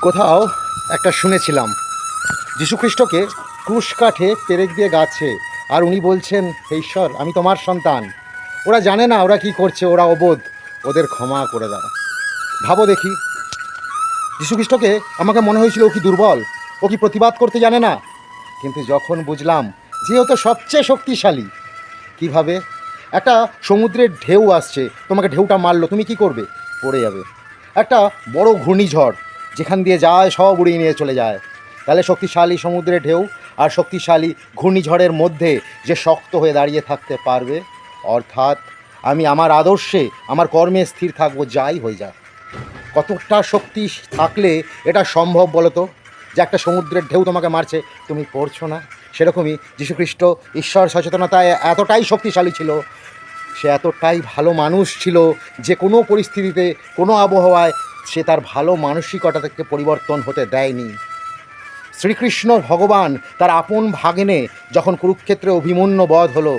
কোথাও একটা শুনেছিলাম যীশুখ্রিস্টকে ক্রুশ কাঠে পেরেক দিয়ে গাছে, আর উনি বলছেন, হে ঈশ্বর, আমি তোমার সন্তান। ওরা জানে না ওরা কি করছে, ওরা অবোধ, ওদের ক্ষমা করে দাও। ভাবো দেখি, যীশুখ্রিস্টকে আমাকে মনে হয়েছিল ও কি দুর্বল, ও কি প্রতিবাদ করতে জানে না। কিন্তু যখন বুঝলাম যে ও তো সবচেয়ে শক্তিশালী, কিভাবে একটা সমুদ্রের ঢেউ আসছে, তোমাকে ঢেউটা মারলো, তুমি কি করবে? পড়ে যাবে। একটা বড় ঘূর্ণিঝড় যেখান দিয়ে যায় সব উড়িয়ে নিয়ে চলে যায়। তাহলে শক্তিশালী সমুদ্রের ঢেউ আর শক্তিশালী ঘূর্ণিঝড়ের মধ্যে যে শক্ত হয়ে দাঁড়িয়ে থাকতে পারবে, অর্থাৎ আমি আমার আদর্শে আমার কর্মে স্থির থাকবো, যাই হয়ে যাক। কতটা শক্তি থাকলে এটা সম্ভব বলো তো, যে একটা সমুদ্রের ঢেউ তোমাকে মারছে, তুমি পড়ছো না? সেরকমই যীশুখ্রিস্ট ঈশ্বর সচেতনতায় এতটাই শক্তিশালী ছিল, সে এতটাই ভালো মানুষ ছিল যে কোনো পরিস্থিতিতে, কোনো আবহাওয়ায় সে তার ভালো মানসিকতাকে পরিবর্তন হতে দেয়নি। শ্রীকৃষ্ণ ভগবান তার আপন ভাগ্নে যখন কুরুক্ষেত্রে অভিমন্যু বধ হলো,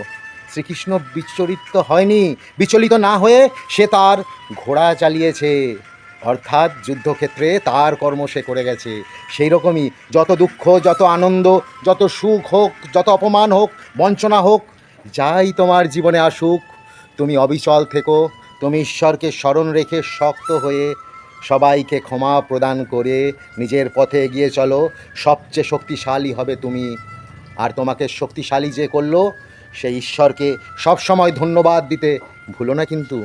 শ্রীকৃষ্ণ বিচলিত না হয়ে সে তার ঘোড়া চালিয়েছে, অর্থাৎ যুদ্ধক্ষেত্রে তার কর্ম সে করে গেছে। সেই রকমই যত দুঃখ, যত আনন্দ, যত সুখ হোক, যত অপমান হোক, বঞ্চনা হোক, যাই তোমার জীবনে আসুক, তুমি অবিচল থেকো। তুমি ঈশ্বরকে স্মরণ রেখে শক্ত হয়ে সবাইকে ক্ষমা প্রদান করে নিজের পথে এগিয়ে চলো। সবচেয়ে শক্তিশালী হবে তুমি। আর তোমাকে শক্তিশালী যে করলো, সেই ঈশ্বরকে সবসময় ধন্যবাদ দিতে ভুলো না কিন্তু।